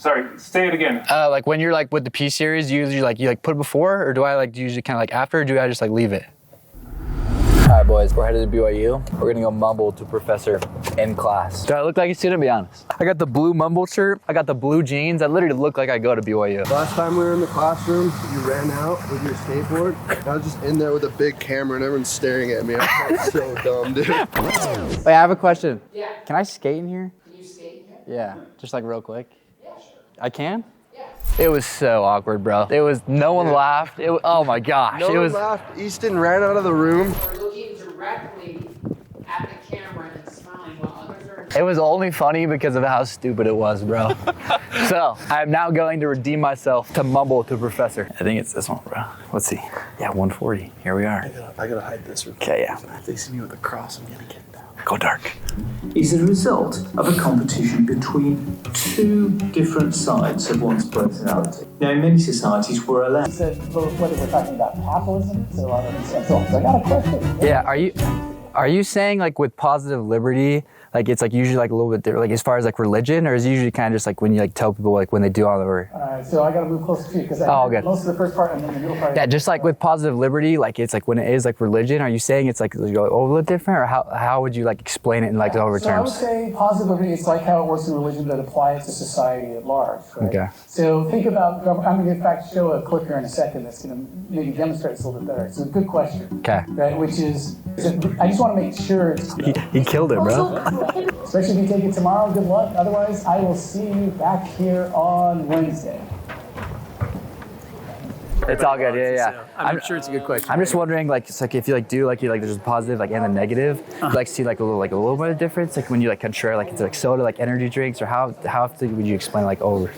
Sorry, say it again. Like when you're like with the P series, you usually put it before, or do I like usually kind of like after, or do I just like leave it? All right, boys, we're headed to BYU. We're gonna go mumble to professor in class. Do I look like a student? Be honest. I got the blue mumble shirt. I got the blue jeans. I literally look like I go to BYU. Last time we were in the classroom, you ran out with your skateboard. I was just in there with a big camera and everyone's staring at me. I felt so dumb, dude. Wait, I have a question. Yeah. Can I skate in here? Can you skate here? Yeah, just like real quick. Yeah, sure. I can? Yeah. It was so awkward, bro. It was, no one laughed. It was, oh my gosh. No it one was. laughed. Easton ran out of the room. We're looking directly at the camera and smiling while others are... It was only funny because of how stupid it was, bro. So, I'm now going to redeem myself to mumble to professor. I think it's this one, bro. Let's see. Yeah, 140. Here we are. I gotta hide this. Okay, yeah. If they see me with a cross, I'm gonna get down. Go dark. Is a result of a competition between two different sides of one's personality. Now, in many societies, we're allowed. He said, whether we're talking about capitalism, so I got a question. Yeah, are you saying like with positive liberty, like it's like usually like a little bit different, like as far as like religion, or is it usually kind of just like when you like tell people like when they do all the work? Alright, so I gotta move closer to you because most of the first part and then the middle part. Yeah, just like with positive liberty, like it's like when it is like religion, are you saying it's like a little bit different, or how would you like explain it in like over So I would terms? say positive liberty is like how it works in religion, but apply it to society at large, right? Okay. So think about, I'm gonna in fact show a clip here in a second that's gonna maybe demonstrate this a little bit better. It's a good question. Okay. Right, which is I just wanna make sure it's He killed it, bro. especially if you take it tomorrow, good luck. Otherwise, I will see you back here on Wednesday. It's all good, yeah. I'm sure it's a good question. I'm just wondering, like, it's like if you like do like there's a positive like and a negative, you like see like a little bit of difference, like when you like contrary like into like soda, like energy drinks, or how would you explain like over?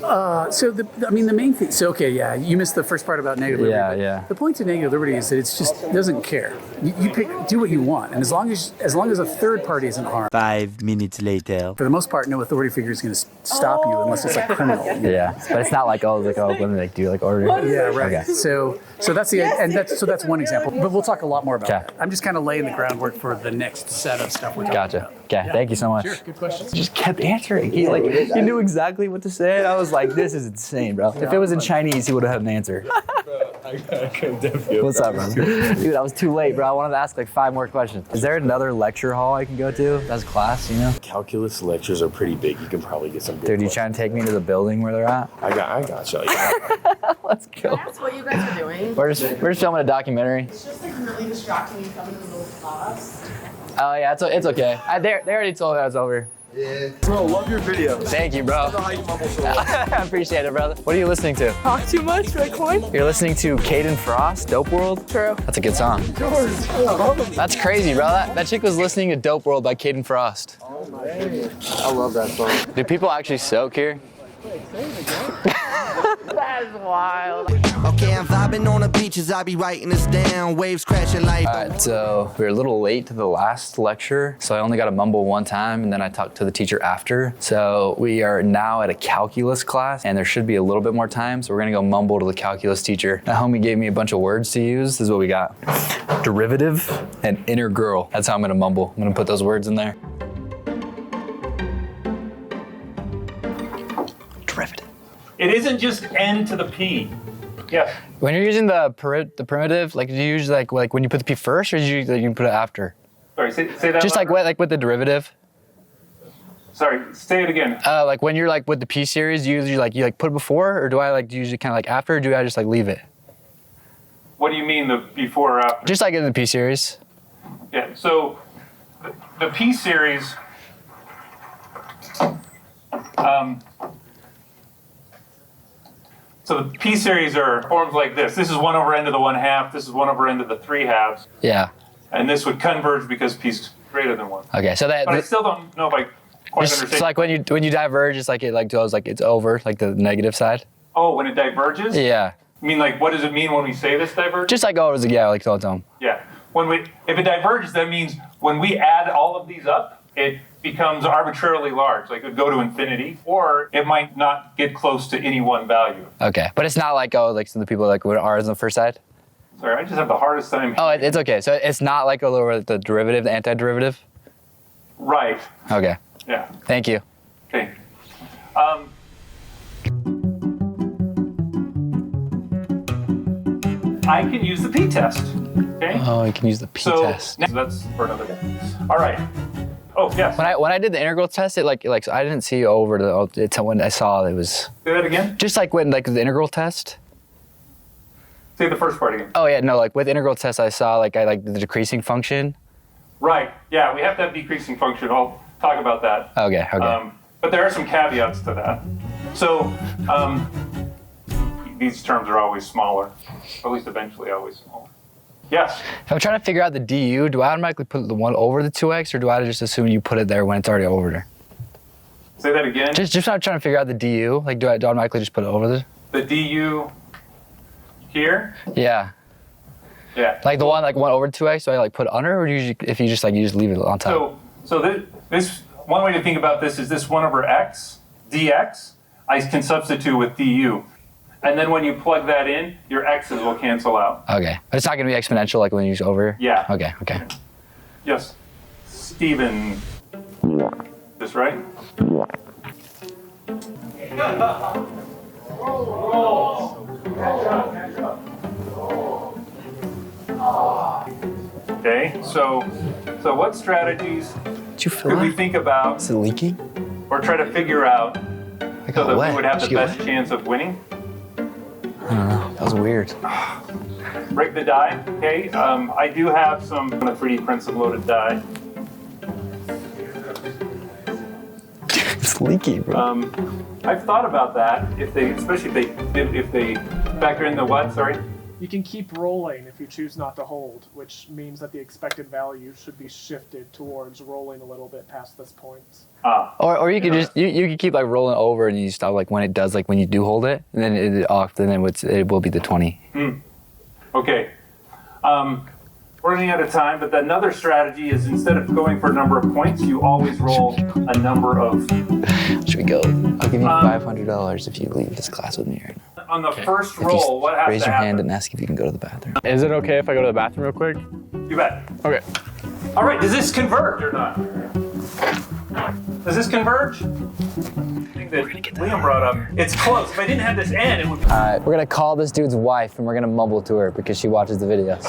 So the main thing. So okay, yeah, you missed the first part about negative liberty. Yeah, but yeah. The point of negative liberty is that it's just it doesn't care. You pick, do what you want, and as long as a third party isn't harmed. 5 minutes later. For the most part, no authority figure is going to stop you unless it's like criminal. Yeah, but it's not like when they like do like order. Yeah, right. Okay. So that's that's one example. But we'll talk a lot more about that. I'm just kind of laying the groundwork for the next set of stuff we're talking Gotcha. about. Okay, Yeah. Thank you so much. Sure, good questions. He just kept answering. He knew exactly what to say. And I was like, this is insane, bro. If it was in Chinese, he would have had an answer. I couldn't definitely. What's up, bro? Dude, I was too late, bro. I wanted to ask like 5 more questions. Is there another lecture hall I can go to? That's class, you know? Calculus lectures are pretty big. You can probably get some good Dude, you questions. trying to take me to the building where they're at? I got you. Yeah. Let's go. That's what you guys are doing. We're just filming a documentary. It's just like really distracting when you come in the middle of class. Oh yeah, it's okay. They already told me I was over. Yeah. Bro, love your videos. Thank you, bro. I don't know how you mumble so well. I appreciate it, brother. What are you listening to? Talk too much, Bitcoin. You're listening to Caden Frost, Dope World? True. That's a good song. That's crazy, bro. That chick was listening to Dope World by Caden Frost. I love that song. Do people actually soak here? That is wild. Okay, I'm vibing on the beaches. I be writing this down. Waves crashing like. All right, so we were a little late to the last lecture, so I only got to mumble one time, and then I talked to the teacher after. So we are now at a calculus class, and there should be a little bit more time, so we're gonna go mumble to the calculus teacher. Now, homie gave me a bunch of words to use. This is what we got. Derivative and integral. That's how I'm gonna mumble. I'm gonna put those words in there. Derivative. It isn't just n to the p. Yeah. When you're using the primitive, like do you use like when you put the p first, or do you put it after? Sorry, say that. Just louder. like with the derivative. Sorry, say it again. Like when you're like with the P series, you usually put it before, or do I like usually kind of like after, or do I just like leave it? What do you mean the before or after? Just like in the P series. Yeah. So the p series. So the p series are formed like this. This is 1 over n to the 1/2. This is 1 over n to the 3/2. Yeah. And this would converge because p is greater than 1. Okay, so that. But I still don't know if I quite Just, understand. so like when you diverge, it's like it like goes like it's over, like the negative side. Oh, when it diverges? Yeah. I mean, like, what does it mean when we say this diverges? Just like always, yeah, like all the time. Yeah. If it diverges, that means when we add all of these up, it becomes arbitrarily large. Like it would go to infinity, or it might not get close to any one value. Okay, but it's not like like some of the people like with R's on the first side. Sorry, I just have the hardest time. Oh, it's okay. So it's not like a little the derivative, the antiderivative. Right. Okay. Yeah. Thank you. Okay. I can use the p-test. Okay. Oh, you can use the p-test. So that's for another day. All right. Oh, yes. When I did the integral test, it like so I didn't see over the when I saw it was. Say that again. Just like when the integral test. Say the first part again. Oh yeah, no, like with integral test, I saw like the decreasing function. Right. Yeah, we have to have decreasing function. I'll talk about that. Okay. But there are some caveats to that. So these terms are always smaller, or at least eventually always smaller. Yes. If I'm trying to figure out the du, do I automatically put the one over the 2x, or do I just assume you put it there when it's already over there? Say that again. Just I'm trying to figure out the du. Like, do I automatically just put it over there? The du here. Yeah. Yeah. Like the one over 2x, do I like put under, or do you if you just leave it on top? So this one way to think about this is this 1 over x dx. I can substitute with du. And then when you plug that in, your x's will cancel out. Okay. But it's not going to be exponential like when you use over? Yeah. Okay. Yes. Steven. This right? Okay, so what strategies could we think about? Is it leaking? Or try to figure out so that wet. we would have Did the you get best chance of winning? I don't know. That was weird. Break the die, okay? I do have some 3D print some loaded die. It's leaky, bro. I've thought about that. Especially if they factor in the what? Sorry. You can keep rolling if you choose not to hold, which means that the expected value should be shifted towards rolling a little bit past this point. Or you could just you could keep like rolling over and you stop like when it does like when you do hold it and then it will be the 20. Okay. We're running out of time, but another strategy is instead of going for a number of points, you always roll a number of. Should we go? I'll give you $500 if you leave this class with me right now. On the first roll, what has raise to your happen? hand and ask if you can go to the bathroom. Is it okay if I go to the bathroom real quick? You bet. Okay. All right, does this converge or not? Does this converge? I think that Liam brought up. It's close. If I didn't have this end, it would be. Alright, we're gonna call this dude's wife and we're gonna mumble to her because she watches the videos.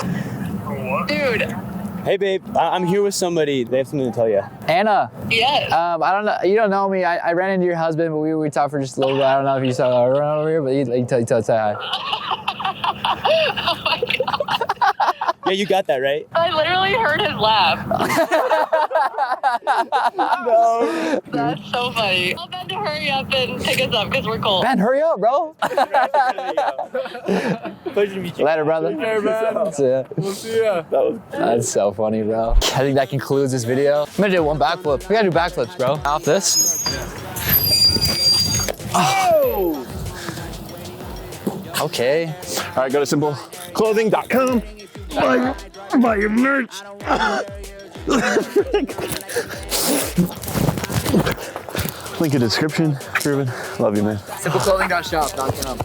Dude. Hey, babe. I'm here with somebody. They have something to tell you. Anna. Yes. I don't know. You don't know me. I ran into your husband, but we talked for just a little bit. I don't know if you saw her run over here, but you tell hi. Oh my god. Yeah, you got that, right? I literally heard his laugh. No. That's so funny. Tell Ben to hurry up and pick us up because we're cold. Ben, hurry up, bro. Pleasure to meet you. Later, brother. Later, man. We'll see ya. That's so funny, bro. I think that concludes this video. I'm gonna do one backflip. We gotta do backflips, bro. Off this. Oh. Okay. All right, go to simpleclothing.com. Buy your merch. Link in description. Ruben, love you, man. Simpleclothing.shop.com.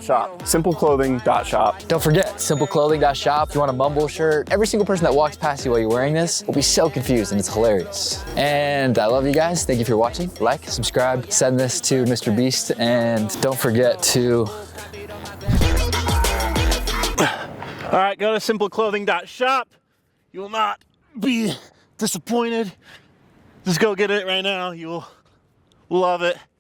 .shop. Simpleclothing.shop. Don't forget, simpleclothing.shop. If you want a Mumble shirt, every single person that walks past you while you're wearing this will be so confused and it's hilarious. And I love you guys. Thank you for watching. Like, subscribe, send this to Mr. Beast, and don't forget to... All right, go to simpleclothing.shop. You will not be disappointed. Just go get it right now. You will love it.